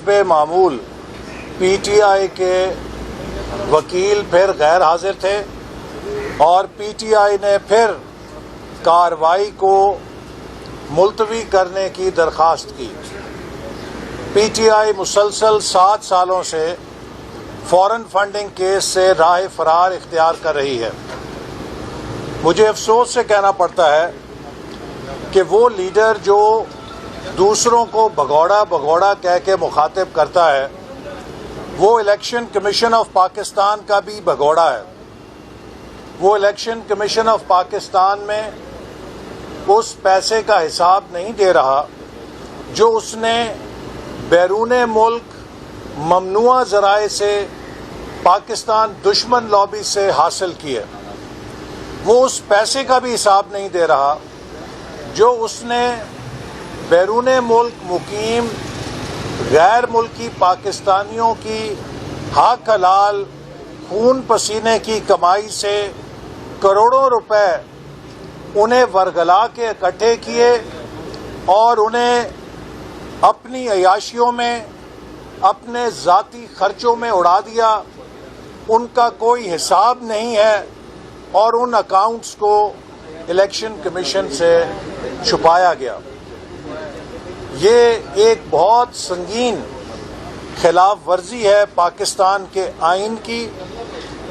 بے معمول P T I کے وکیل پھر غیر حاضر تھے اور پی ٹی آئی نے پھر کارروائی کو ملتوی کرنے کی درخواست کی۔ پی ٹی آئی مسلسل 7 سالوں سے فورن فنڈنگ کیس سے راہ فرار اختیار کر رہی ہے۔ مجھے افسوس سے کہنا پڑتا ہے کہ وہ لیڈر جو دوسروں کو بھگوڑا کہہ کے مخاطب کرتا ہے وہ الیکشن کمیشن آف پاکستان کا بھی بھگوڑا ہے۔ وہ الیکشن کمیشن آف پاکستان میں اس پیسے کا حساب نہیں دے رہا جو اس نے بیرون ملک ممنوعہ ذرائع سے پاکستان دشمن لابی سے حاصل کی ہے۔ وہ اس پیسے کا بھی حساب نہیں دے رہا جو اس نے بیرون ملک مقیم غیر ملکی پاکستانیوں کی حق حلال خون پسینے کی کمائی سے کروڑوں روپے انہیں ورگلا کے اکٹھے کیے اور انہیں اپنی عیاشیوں میں اپنے ذاتی خرچوں میں اڑا دیا۔ ان کا کوئی حساب نہیں ہے اور ان اکاؤنٹس کو الیکشن کمیشن سے چھپایا گیا۔ یہ ایک بہت سنگین خلاف ورزی ہے پاکستان کے آئین کی،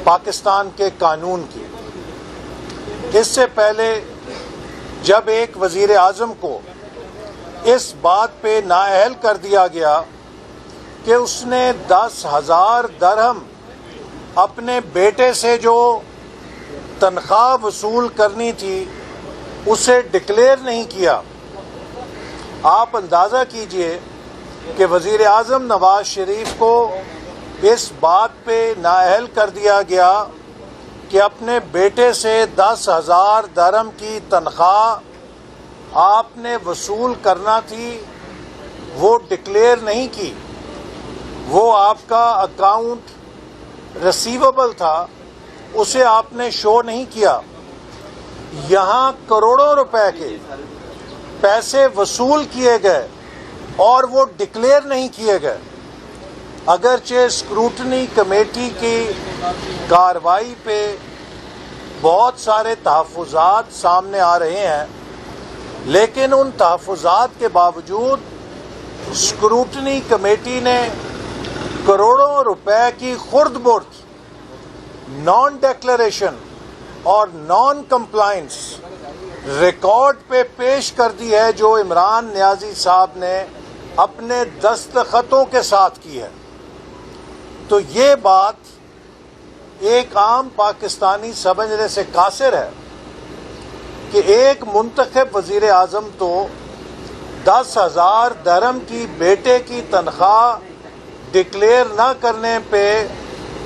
پاکستان کے قانون کی۔ اس سے پہلے جب ایک وزیر اعظم کو اس بات پہ نااہل کر دیا گیا کہ اس نے 10,000 درہم اپنے بیٹے سے جو تنخواہ وصول کرنی تھی اسے ڈکلیئر نہیں کیا، آپ اندازہ کیجئے کہ وزیر اعظم نواز شریف کو اس بات پہ نااہل کر دیا گیا کہ اپنے بیٹے سے 10,000 درہم کی تنخواہ آپ نے وصول کرنا تھی، وہ ڈکلیئر نہیں کی۔ وہ آپ کا اکاؤنٹ ریسیویبل تھا، اسے آپ نے شو نہیں کیا۔ یہاں کروڑوں روپے کے پیسے وصول کیے گئے اور وہ ڈکلیئر نہیں کیے گئے۔ اگرچہ اسکروٹنی کمیٹی کی کارروائی پہ بہت سارے تحفظات سامنے آ رہے ہیں، لیکن ان تحفظات کے باوجود اسکروٹنی کمیٹی نے کروڑوں روپے کی خرد برد نان ڈیکلریشن اور نان کمپلائنس ریکارڈ پہ پیش کر دی ہے جو عمران نیازی صاحب نے اپنے دستخطوں کے ساتھ کی ہے۔ تو یہ بات ایک عام پاکستانی سمجھنے سے قاصر ہے کہ ایک منتخب وزیر اعظم تو 10,000 درہم کی بیٹے کی تنخواہ ڈکلیئر نہ کرنے پہ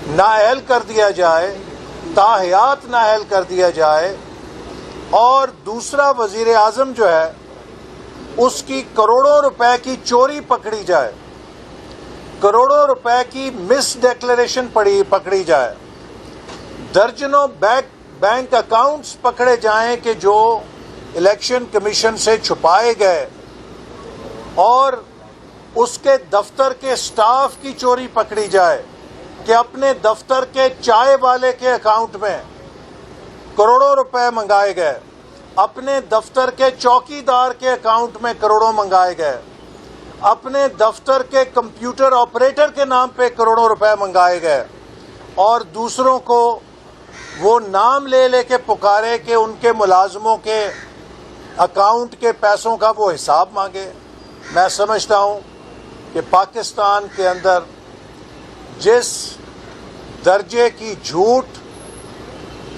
نااہل کر دیا جائے، تاحیات نااہل کر دیا جائے، اور دوسرا وزیر اعظم جو ہے اس کی کروڑوں روپے کی چوری پکڑی جائے، کروڑوں روپے کی مس ڈیکلریشن پکڑی جائے، درجنوں بینک اکاؤنٹس پکڑے جائیں کہ جو الیکشن کمیشن سے چھپائے گئے، اور اس کے دفتر کے سٹاف کی چوری پکڑی جائے کہ اپنے دفتر کے چائے والے کے اکاؤنٹ میں کروڑوں روپے منگائے گئے، اپنے دفتر کے چوکی دار کے اکاؤنٹ میں کروڑوں منگائے گئے، اپنے دفتر کے کمپیوٹر آپریٹر کے نام پہ کروڑوں روپے منگائے گئے، اور دوسروں کو وہ نام لے لے کے پکارے کہ ان کے ملازموں کے اکاؤنٹ کے پیسوں کا وہ حساب مانگے۔ میں سمجھتا ہوں کہ پاکستان کے اندر جس درجے کی جھوٹ،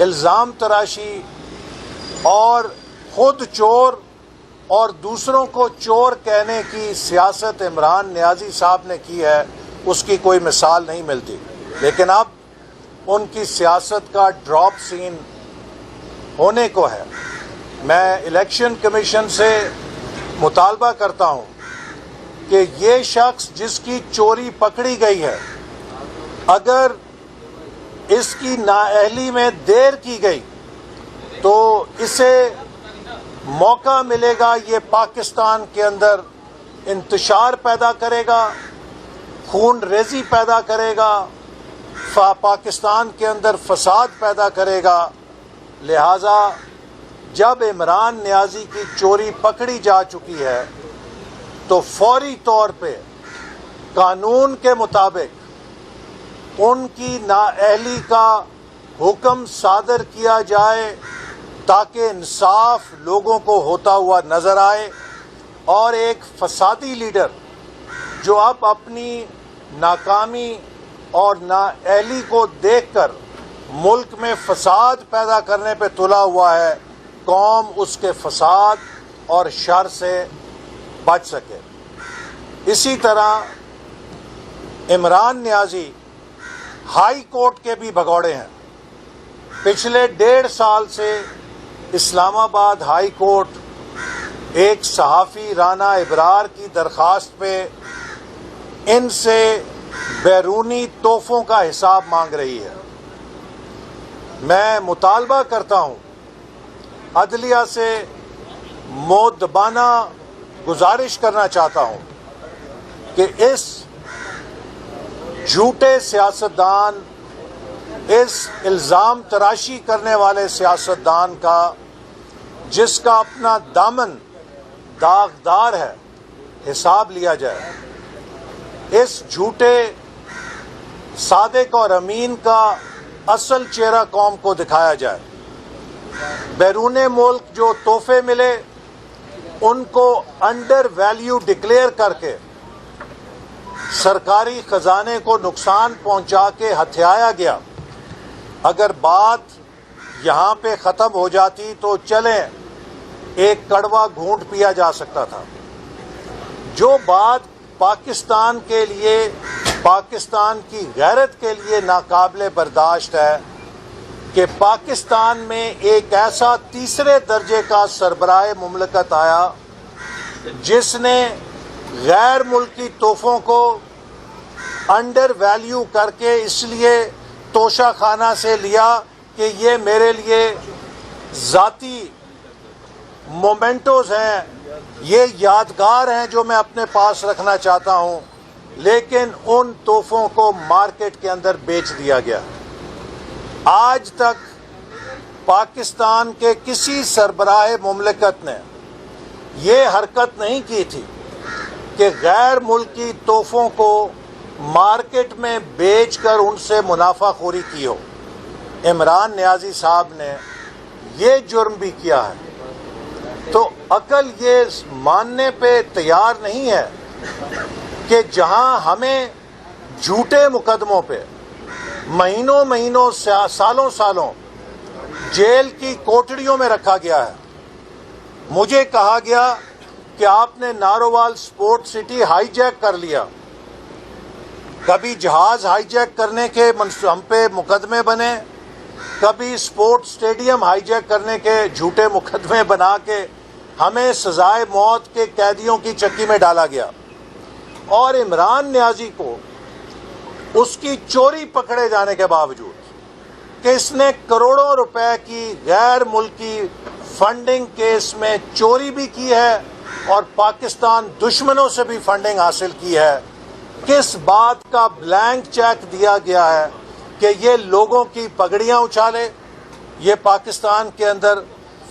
الزام تراشی اور خود چور اور دوسروں کو چور کہنے کی سیاست عمران نیازی صاحب نے کی ہے، اس کی کوئی مثال نہیں ملتی۔ لیکن اب ان کی سیاست کا ڈراپ سین ہونے کو ہے۔ میں الیکشن کمیشن سے مطالبہ کرتا ہوں کہ یہ شخص جس کی چوری پکڑی گئی ہے، اگر اس کی نااہلی میں دیر کی گئی تو اسے موقع ملے گا، یہ پاکستان کے اندر انتشار پیدا کرے گا خون ریزی پیدا کرے گا، پاکستان کے اندر فساد پیدا کرے گا۔ لہٰذا جب عمران نیازی کی چوری پکڑی جا چکی ہے تو فوری طور پہ قانون کے مطابق ان کی نااہلی کا حکم صادر کیا جائے تاکہ انصاف لوگوں کو ہوتا ہوا نظر آئے، اور ایک فسادی لیڈر جو اب اپنی ناکامی اور نااہلی کو دیکھ کر ملک میں فساد پیدا کرنے پہ تلا ہوا ہے، قوم اس کے فساد اور شر سے بچ سکے۔ اسی طرح عمران نیازی ہائی کورٹ کے بھی بھگوڑے ہیں۔ پچھلے 1.5 سال سے اسلام آباد ہائی کورٹ ایک صحافی رانا ابرار کی درخواست پہ ان سے بیرونی تحفوں کا حساب مانگ رہی ہے۔ میں مطالبہ کرتا ہوں، عدلیہ سے مؤدبانہ گزارش کرنا چاہتا ہوں کہ اس جھوٹے سیاستدان، اس الزام تراشی کرنے والے سیاستدان کا، جس کا اپنا دامن داغدار ہے، حساب لیا جائے۔ اس جھوٹے صادق اور امین کا اصل چہرہ قوم کو دکھایا جائے۔ بیرون ملک جو تحفے ملے ان کو انڈر ویلیو ڈکلیئر کر کے سرکاری خزانے کو نقصان پہنچا کے ہتھیایا گیا۔ اگر بات یہاں پہ ختم ہو جاتی تو چلیں ایک کڑوا گھونٹ پیا جا سکتا تھا۔ جو بات پاکستان کے لیے، پاکستان کی غیرت کے لیے ناقابل برداشت ہے کہ پاکستان میں ایک ایسا تیسرے درجے کا سربراہ مملکت آیا جس نے غیر ملکی تحفوں کو انڈر ویلیو کر کے اس لیے توشہ خانہ سے لیا کہ یہ میرے لیے ذاتی مومنٹوز ہیں، یہ یادگار ہیں جو میں اپنے پاس رکھنا چاہتا ہوں، لیکن ان تحفوں کو مارکیٹ کے اندر بیچ دیا گیا۔ آج تک پاکستان کے کسی سربراہ مملکت نے یہ حرکت نہیں کی تھی کہ غیر ملکی تحفوں کو مارکیٹ میں بیچ کر ان سے منافع خوری کی ہو۔ عمران نیازی صاحب نے یہ جرم بھی کیا ہے، تو عقل یہ ماننے پہ تیار نہیں ہے کہ جہاں ہمیں جھوٹے مقدموں پہ مہینوں سالوں جیل کی کوٹڑیوں میں رکھا گیا ہے۔ مجھے کہا گیا کہ آپ نے Narowal support city high Jack کر لیا، کبھی جہاز ہائی جیک کرنے کے ہم پہ مقدمے بنے، کبھی سپورٹ سٹیڈیم ہائی جیک کرنے کے جھوٹے مقدمے بنا کے ہمیں سزائے موت کے قیدیوں کی چکی میں ڈالا گیا، اور عمران نیازی کو اس کی چوری پکڑے جانے کے باوجود کہ اس نے کروڑوں روپے کی غیر ملکی فنڈنگ کیس میں چوری بھی کی ہے اور پاکستان دشمنوں سے بھی فنڈنگ حاصل کی ہے، کس بات کا بلینک چیک دیا گیا ہے کہ یہ لوگوں کی پگڑیاں اچھالے، یہ پاکستان کے اندر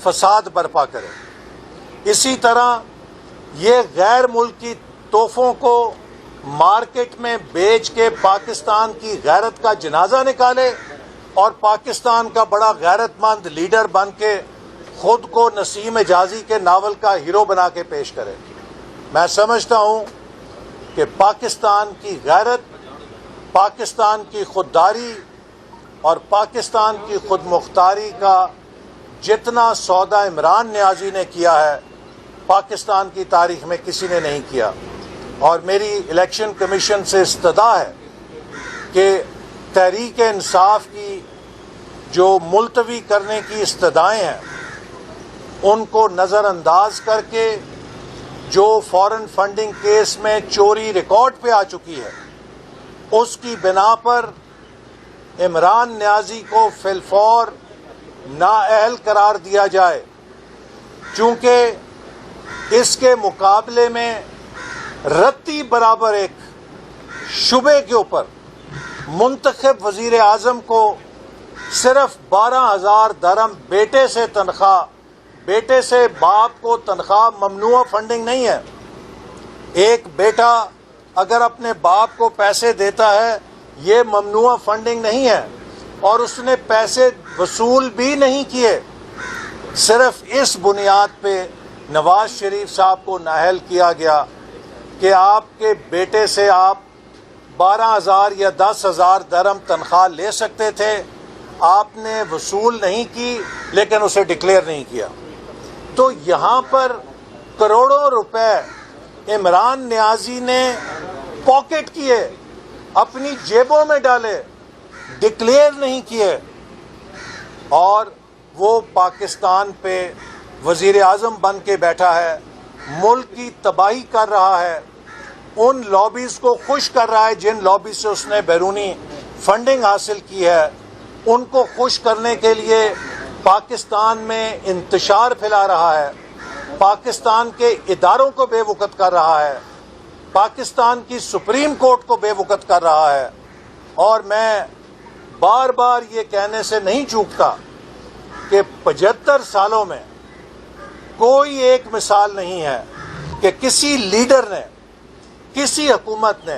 فساد برپا کرے۔ اسی طرح یہ غیر ملکی تحفوں کو مارکیٹ میں بیچ کے پاکستان کی غیرت کا جنازہ نکالے اور پاکستان کا بڑا غیرت مند لیڈر بن کے خود کو نسیم حجازی کے ناول کا ہیرو بنا کے پیش کرے۔ میں سمجھتا ہوں کہ پاکستان کی غیرت، پاکستان کی خودداری اور پاکستان کی خود مختاری کا جتنا سودا عمران نیازی نے کیا ہے، پاکستان کی تاریخ میں کسی نے نہیں کیا۔ اور میری الیکشن کمیشن سے استدعا ہے کہ تحریک انصاف کی جو ملتوی کرنے کی استدعائیں ہیں ان کو نظر انداز کر کے جو فارن فنڈنگ کیس میں چوری ریکارڈ پہ آ چکی ہے اس کی بنا پر عمران نیازی کو فی الفور نااہل قرار دیا جائے، چونکہ اس کے مقابلے میں رتی برابر ایک شبے کے اوپر منتخب وزیر اعظم کو صرف 12,000 درہم بیٹے سے تنخواہ، بیٹے سے باپ کو تنخواہ ممنوع فنڈنگ نہیں ہے۔ ایک بیٹا اگر اپنے باپ کو پیسے دیتا ہے یہ ممنوع فنڈنگ نہیں ہے، اور اس نے پیسے وصول بھی نہیں کیے۔ صرف اس بنیاد پہ نواز شریف صاحب کو نااہل کیا گیا کہ آپ کے بیٹے سے آپ 12,000 یا 10,000 درہم تنخواہ لے سکتے تھے، آپ نے وصول نہیں کی لیکن اسے ڈکلیئر نہیں کیا۔ تو یہاں پر کروڑوں روپے عمران نیازی نے پاکٹ کیے، اپنی جیبوں میں ڈالے، ڈکلیئر نہیں کیے، اور وہ پاکستان پہ وزیر اعظم بن کے بیٹھا ہے، ملک کی تباہی کر رہا ہے، ان لابیز کو خوش کر رہا ہے جن لابی سے اس نے بیرونی فنڈنگ حاصل کی ہے، ان کو خوش کرنے کے لیے پاکستان میں انتشار پھیلا رہا ہے، پاکستان کے اداروں کو بے وقت کر رہا ہے، پاکستان کی سپریم کورٹ کو بے وقت کر رہا ہے۔ اور میں بار بار یہ کہنے سے نہیں چوکتا کہ 75 سالوں میں کوئی ایک مثال نہیں ہے کہ کسی لیڈر نے، کسی حکومت نے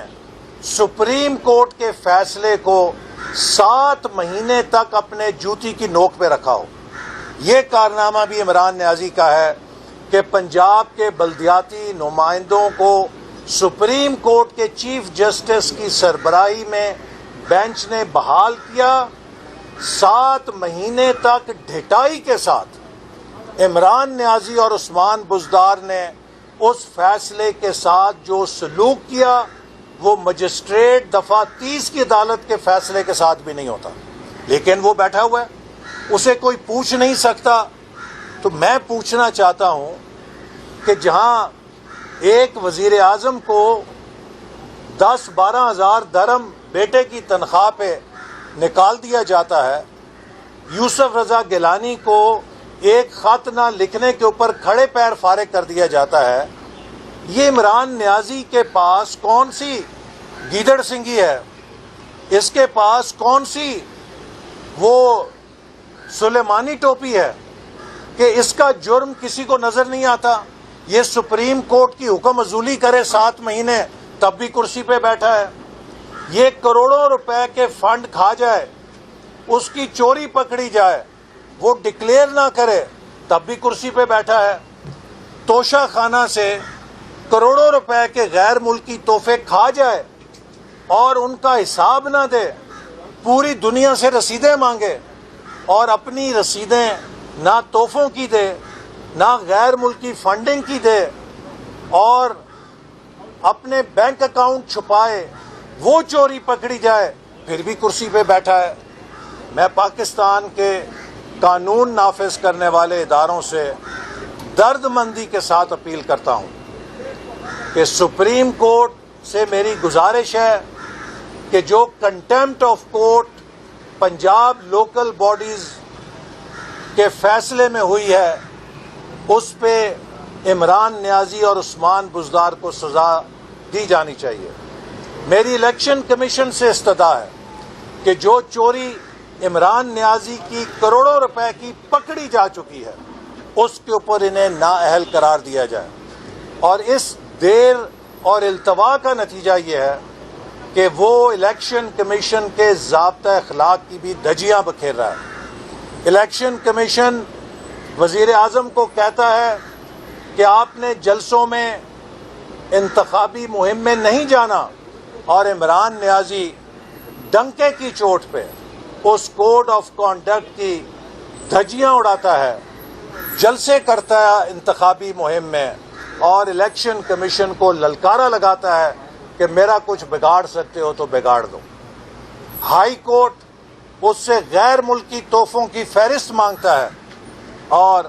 سپریم کورٹ کے فیصلے کو 7 مہینے تک اپنے جوتی کی نوک پہ رکھا ہو۔ یہ کارنامہ بھی عمران نیازی کا ہے کہ پنجاب کے بلدیاتی نمائندوں کو سپریم کورٹ کے چیف جسٹس کی سربراہی میں بینچ نے بحال کیا۔ 7 مہینے تک ڈھٹائی کے ساتھ عمران نیازی اور عثمان بزدار نے اس فیصلے کے ساتھ جو سلوک کیا وہ مجسٹریٹ دفعہ 30 کی عدالت کے فیصلے کے ساتھ بھی نہیں ہوتا، لیکن وہ بیٹھا ہوا ہے، اسے کوئی پوچھ نہیں سکتا۔ تو میں پوچھنا چاہتا ہوں کہ جہاں ایک وزیر اعظم کو 10-12 ہزار درہم بیٹے کی تنخواہ پہ نکال دیا جاتا ہے، یوسف رضا گیلانی کو ایک خط نہ لکھنے کے اوپر کھڑے پیر فارغ کر دیا جاتا ہے، یہ عمران نیازی کے پاس کون سی گیدڑ سنگھی ہے؟ اس کے پاس کون سی وہ سلیمانی ٹوپی ہے کہ اس کا جرم کسی کو نظر نہیں آتا؟ یہ سپریم کورٹ کی حکم عزولی کرے 7 مہینے تب بھی کرسی پہ بیٹھا ہے، یہ کروڑوں روپے کے فنڈ کھا جائے، اس کی چوری پکڑی جائے، وہ ڈکلیئر نہ کرے تب بھی کرسی پہ بیٹھا ہے، توشہ خانہ سے کروڑوں روپے کے غیر ملکی تحفے کھا جائے اور ان کا حساب نہ دے، پوری دنیا سے رسیدیں مانگے اور اپنی رسیدیں نہ تحفوں کی دے نہ غیر ملکی فنڈنگ کی دے اور اپنے بینک اکاؤنٹ چھپائے، وہ چوری پکڑی جائے، پھر بھی کرسی پہ بیٹھا ہے۔ میں پاکستان کے قانون نافذ کرنے والے اداروں سے درد مندی کے ساتھ اپیل کرتا ہوں کہ سپریم کورٹ سے میری گزارش ہے کہ جو contempt of court Punjab local bodies کے فیصلے میں ہوئی ہے اس پہ عمران نیازی اور عثمان بزدار کو سزا دی جانی چاہیے۔ میری الیکشن کمیشن سے استدعا ہے کہ جو چوری عمران نیازی کی کروڑوں روپے کی پکڑی جا چکی ہے اس کے اوپر انہیں نااہل قرار دیا جائے، اور اس دیر اور التوا کا نتیجہ یہ ہے کہ وہ الیکشن کمیشن کے ضابطہ اخلاق کی بھی دھجیاں بکھیر رہا ہے۔ الیکشن کمیشن وزیر اعظم کو کہتا ہے کہ آپ نے جلسوں میں انتخابی مہم میں نہیں جانا، اور عمران نیازی ڈنکے کی چوٹ پہ اس کوڈ آف کانڈکٹ کی دھجیاں اڑاتا ہے، جلسے کرتا ہے انتخابی مہم میں، اور الیکشن کمیشن کو للکارا لگاتا ہے کہ میرا کچھ بگاڑ سکتے ہو تو بگاڑ دو۔ ہائی کورٹ اس سے غیر ملکی تحفوں کی فہرست مانگتا ہے، اور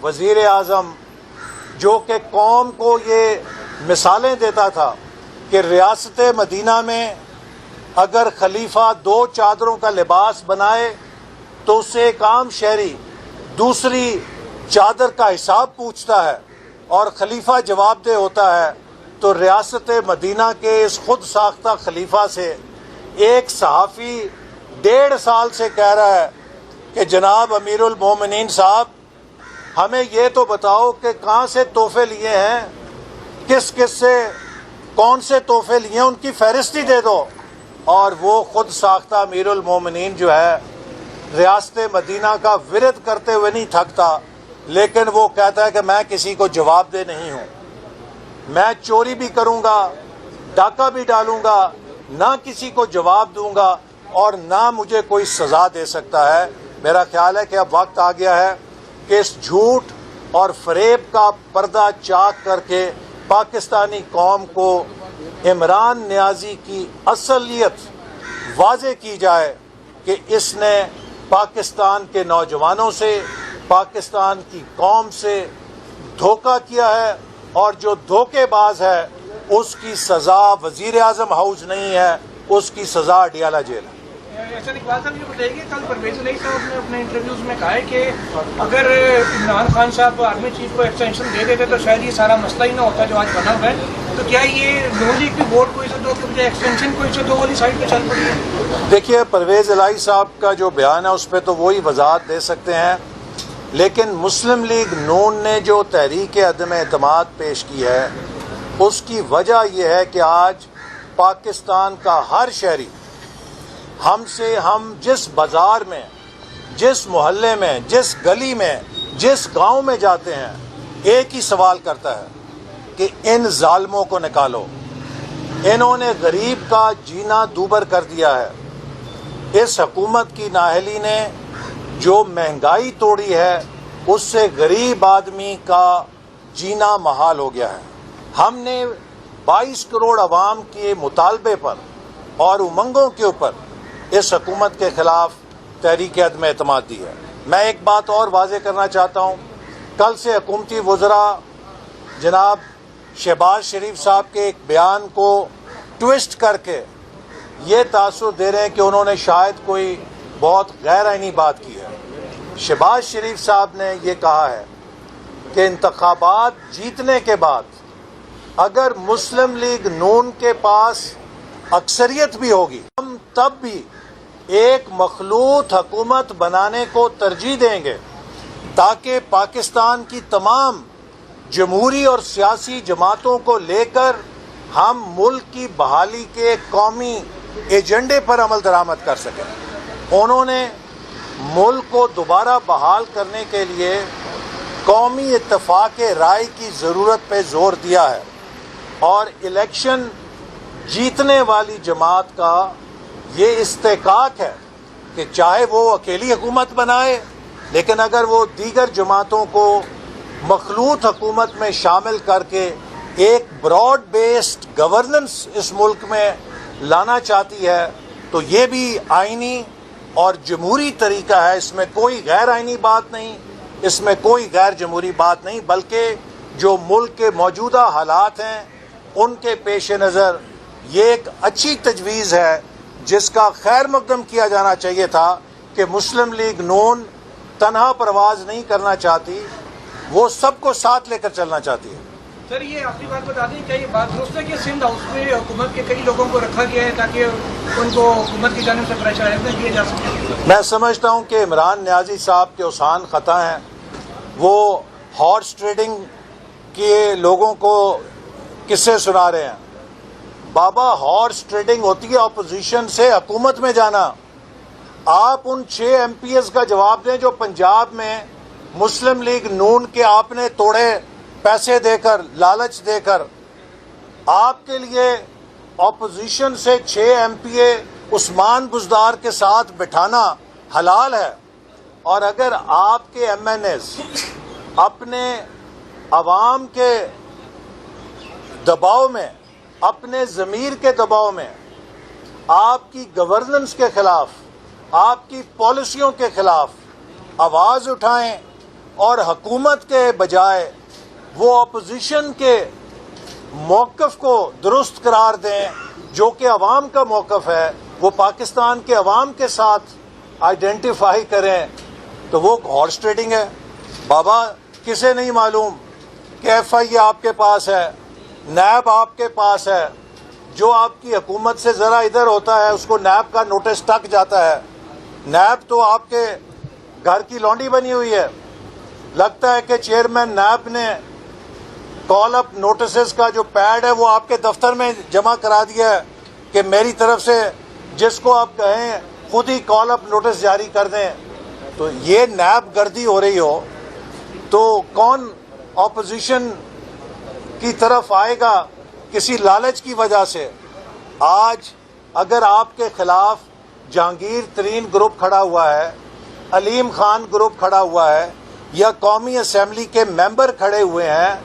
وزیر اعظم جو کہ قوم کو یہ مثالیں دیتا تھا کہ ریاست مدینہ میں اگر خلیفہ 2 چادروں کا لباس بنائے تو اس سے ایک عام شہری دوسری چادر کا حساب پوچھتا ہے اور خلیفہ جواب دہ ہوتا ہے تو ریاست مدینہ کے اس خود ساختہ خلیفہ سے ایک صحافی 1.5 سال سے کہہ رہا ہے کہ جناب امیر المومنین صاحب ہمیں یہ تو بتاؤ کہ کہاں سے تحفے لیے ہیں، کس کس سے کون سے تحفے لیے ہیں، ان کی فہرست ہی دے دو۔ اور وہ خود ساختہ امیر المومنین جو ہے ریاست مدینہ کا ورد کرتے ہوئے نہیں تھکتا، لیکن وہ کہتا ہے کہ میں کسی کو جواب دہ نہیں ہوں، میں چوری بھی کروں گا، ڈاکہ بھی ڈالوں گا، نہ کسی کو جواب دوں گا اور نہ مجھے کوئی سزا دے سکتا ہے۔ میرا خیال ہے کہ اب وقت آ گیا ہے کہ اس جھوٹ اور فریب کا پردہ چاک کر کے پاکستانی قوم کو عمران نیازی کی اصلیت واضح کی جائے کہ اس نے پاکستان کے نوجوانوں سے، پاکستان کی قوم سے دھوکہ کیا ہے، اور جو دھوکے باز ہے اس کی سزا وزیر اعظم ہاؤس نہیں ہے، اس کی سزا اڈیالہ جیل ہے۔ اقبال صاحب یہ بتائیے کہ کل پرویز الہی صاحب نے اپنے انٹرویوز میں کہا ہے کہ اگر عمران خان صاحب آرمی چیف کو ایکسٹینشن دے دیتے تو شاید یہ سارا مسئلہ ہی نہ ہوتا جو آج بنا ہوا ہے، تو کیا یہ نون لیگ کی ووٹ کو عزت دو کہ مجھے ایکسٹینشن کو عزت دو والی سائڈ پہ چل پڑی ہے؟ دیکھیے پرویز الہی صاحب کا جو بیان ہے اس پہ تو وہی وضاحت دے سکتے ہیں، لیکن مسلم لیگ نون نے جو تحریک عدم اعتماد پیش کی ہے اس کی وجہ یہ ہے کہ آج پاکستان کا ہر شہری ہم جس بازار میں، جس محلے میں، جس گلی میں، جس گاؤں میں جاتے ہیں ایک ہی سوال کرتا ہے کہ ان ظالموں کو نکالو، انہوں نے غریب کا جینا دوبر کر دیا ہے۔ اس حکومت کی نااہلی نے جو مہنگائی توڑی ہے اس سے غریب آدمی کا جینا محال ہو گیا ہے۔ ہم نے 22 کروڑ عوام کے مطالبے پر اور امنگوں کے اوپر اس حکومت کے خلاف تحریک عدم اعتماد دی ہے۔ میں ایک بات اور واضح کرنا چاہتا ہوں، کل سے حکومتی وزراء جناب شہباز شریف صاحب کے ایک بیان کو ٹوسٹ کر کے یہ تاثر دے رہے ہیں کہ انہوں نے شاید کوئی بہت غیر آئینی بات کی ہے۔ شہباز شریف صاحب نے یہ کہا ہے کہ انتخابات جیتنے کے بعد اگر مسلم لیگ نون کے پاس اکثریت بھی ہوگی ہم تب بھی ایک مخلوط حکومت بنانے کو ترجیح دیں گے تاکہ پاکستان کی تمام جمہوری اور سیاسی جماعتوں کو لے کر ہم ملک کی بحالی کے قومی ایجنڈے پر عمل درآمد کر سکیں۔ انہوں نے ملک کو دوبارہ بحال کرنے کے لیے قومی اتفاق رائے کی ضرورت پہ زور دیا ہے، اور الیکشن جیتنے والی جماعت کا یہ استحقاق ہے کہ چاہے وہ اکیلی حکومت بنائے، لیکن اگر وہ دیگر جماعتوں کو مخلوط حکومت میں شامل کر کے ایک براڈ بیسڈ گورننس اس ملک میں لانا چاہتی ہے تو یہ بھی آئینی اور جمہوری طریقہ ہے، اس میں کوئی غیر آئینی بات نہیں، اس میں کوئی غیر جمہوری بات نہیں، بلکہ جو ملک کے موجودہ حالات ہیں ان کے پیش نظر یہ ایک اچھی تجویز ہے جس کا خیر مقدم کیا جانا چاہیے تھا کہ مسلم لیگ نون تنہا پرواز نہیں کرنا چاہتی، وہ سب کو ساتھ لے کر چلنا چاہتی ہے۔ سر یہ آخری بات بتا دیں، کیا یہ بات درست ہے کہ سندھ ہاؤس میں حکومت کے کئی لوگوں کو رکھا گیا ہے تاکہ ان کو حکومت کی جانب سے پریشرائز نہ کیا جا سکے؟ میں سمجھتا ہوں کہ عمران نیازی صاحب کے اوسان خطا ہیں، وہ ہارس ٹریڈنگ کے لوگوں کو قصے سنا رہے ہیں۔ بابا ہارس ٹریڈنگ ہوتی ہے اپوزیشن سے حکومت میں جانا۔ آپ ان 6 ایم پی ایس کا جواب دیں جو پنجاب میں مسلم لیگ نون کے آپ نے توڑے، پیسے دے کر، لالچ دے کر۔ آپ کے لیے اپوزیشن سے 6 ایم پی اے عثمان بزدار کے ساتھ بٹھانا حلال ہے، اور اگر آپ کے ایم این ایز اپنے عوام کے دباؤ میں، اپنے ضمیر کے دباؤ میں آپ کی گورننس کے خلاف، آپ کی پالیسیوں کے خلاف آواز اٹھائیں اور حکومت کے بجائے وہ اپوزیشن کے موقف کو درست قرار دیں جو کہ عوام کا موقف ہے، وہ پاکستان کے عوام کے ساتھ آئیڈینٹیفائی کریں، تو وہ ہارس ٹریڈنگ ہے۔ بابا کسے نہیں معلوم کہ ایف آئی اے آپ کے پاس ہے، نیب آپ کے پاس ہے، جو آپ کی حکومت سے ذرا ادھر ہوتا ہے اس کو نیب کا نوٹس ٹک جاتا ہے. نیب تو آپ کے گھر کی لونڈی بنی ہوئی ہے. لگتا ہے کہ چیئرمین نیب نے کال اپ نوٹسز کا جو پیڈ ہے وہ آپ کے دفتر میں جمع کرا دیا ہے کہ میری طرف سے جس کو آپ کہیں خود ہی کال اپ نوٹس جاری کر دیں. تو یہ نیب گردی ہو رہی ہو تو کون اپوزیشن کی طرف آئے گا کسی لالچ کی وجہ سے؟ آج اگر آپ کے خلاف جہانگیر ترین گروپ کھڑا ہوا ہے، علیم خان گروپ کھڑا ہوا ہے، یا قومی اسمبلی کے ممبر کھڑے ہوئے ہیں،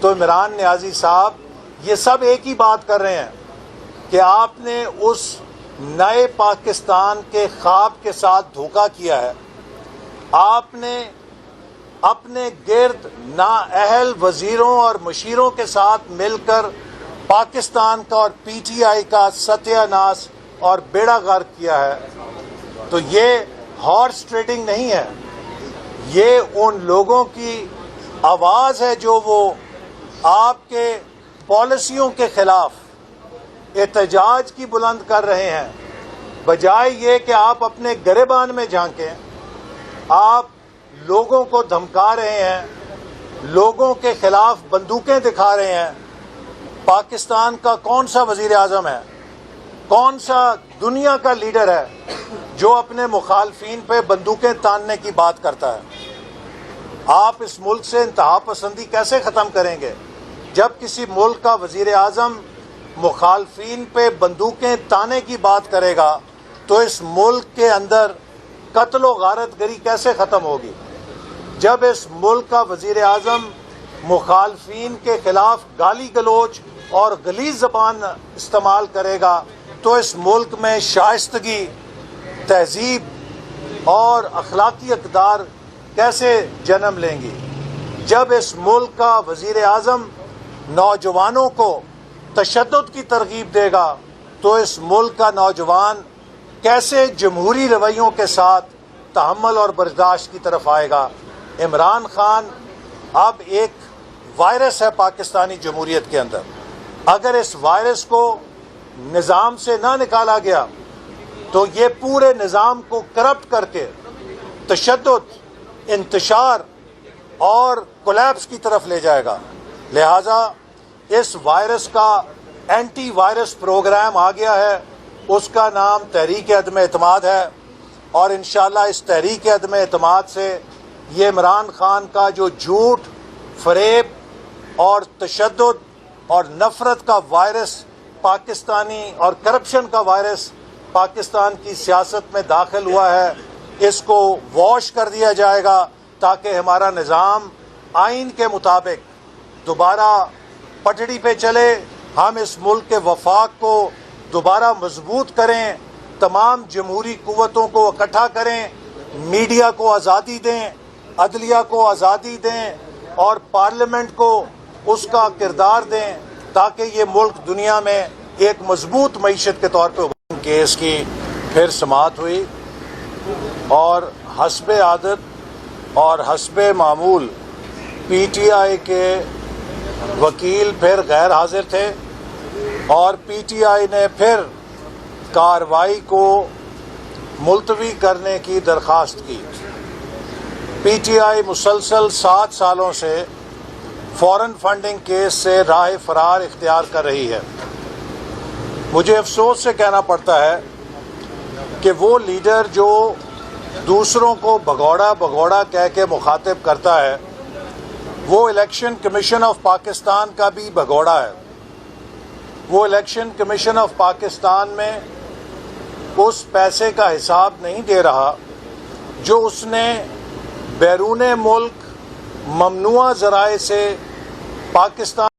تو عمران نیازی صاحب یہ سب ایک ہی بات کر رہے ہیں کہ آپ نے اس نئے پاکستان کے خواب کے ساتھ دھوکہ کیا ہے. آپ نے اپنے گرد نااہل وزیروں اور مشیروں کے ساتھ مل کر پاکستان کا اور پی ٹی آئی کا ستیہ ناش اور بیڑا غرق کیا ہے. تو یہ ہارس ٹریڈنگ نہیں ہے، یہ ان لوگوں کی آواز ہے جو وہ آپ کے پالیسیوں کے خلاف احتجاج کی بلند کر رہے ہیں. بجائے یہ کہ آپ اپنے گریبان میں جھانکیں، آپ لوگوں کو دھمکا رہے ہیں، لوگوں کے خلاف بندوقیں دکھا رہے ہیں. پاکستان کا کون سا وزیر اعظم ہے، کون سا دنیا کا لیڈر ہے جو اپنے مخالفین پہ بندوقیں تاننے کی بات کرتا ہے؟ آپ اس ملک سے انتہا پسندی کیسے ختم کریں گے جب کسی ملک کا وزیر اعظم مخالفین پہ بندوقیں تانے کی بات کرے گا؟ تو اس ملک کے اندر قتل و غارت گری کیسے ختم ہوگی؟ جب اس ملک کا وزیر اعظم مخالفین کے خلاف گالی گلوچ اور غلیظ زبان استعمال کرے گا تو اس ملک میں شائستگی، تہذیب اور اخلاقی اقدار کیسے جنم لیں گی؟ جب اس ملک کا وزیر اعظم نوجوانوں کو تشدد کی ترغیب دے گا تو اس ملک کا نوجوان کیسے جمہوری رویوں کے ساتھ تحمل اور برداشت کی طرف آئے گا؟ عمران خان اب ایک وائرس ہے پاکستانی جمہوریت کے اندر. اگر اس وائرس کو نظام سے نہ نکالا گیا تو یہ پورے نظام کو کرپٹ کر کے تشدد، انتشار اور کولیپس کی طرف لے جائے گا. لہٰذا اس وائرس کا اینٹی وائرس پروگرام آ گیا ہے، اس کا نام تحریک عدم اعتماد ہے، اور انشاءاللہ اس تحریک عدم اعتماد سے یہ عمران خان کا جو جھوٹ، فریب اور تشدد اور نفرت کا وائرس پاکستانی اور کرپشن کا وائرس پاکستان کی سیاست میں داخل ہوا ہے، اس کو واش کر دیا جائے گا تاکہ ہمارا نظام آئین کے مطابق دوبارہ پٹڑی پہ چلے. ہم اس ملک کے وفاق کو دوبارہ مضبوط کریں، تمام جمہوری قوتوں کو اکٹھا کریں، میڈیا کو آزادی دیں، عدلیہ کو آزادی دیں اور پارلیمنٹ کو اس کا کردار دیں تاکہ یہ ملک دنیا میں ایک مضبوط معیشت کے طور پہ کیس کی پھر سماعت ہوئی اور حسب عادت اور حسب معمول پی ٹی آئی کے وکیل پھر غیر حاضر تھے اور پی ٹی آئی نے پھر کارروائی کو ملتوی کرنے کی درخواست کی. پی ٹی آئی مسلسل 7 سالوں سے فورن فنڈنگ کیس سے راہ فرار اختیار کر رہی ہے. مجھے افسوس سے کہنا پڑتا ہے کہ وہ لیڈر جو دوسروں کو بھگوڑا بھگوڑا کہہ کے مخاطب کرتا ہے وہ الیکشن کمیشن آف پاکستان کا بھی بھگوڑا ہے. وہ الیکشن کمیشن آف پاکستان میں اس پیسے کا حساب نہیں دے رہا جو اس نے بیرون ملک ممنوعہ ذرائع سے پاکستان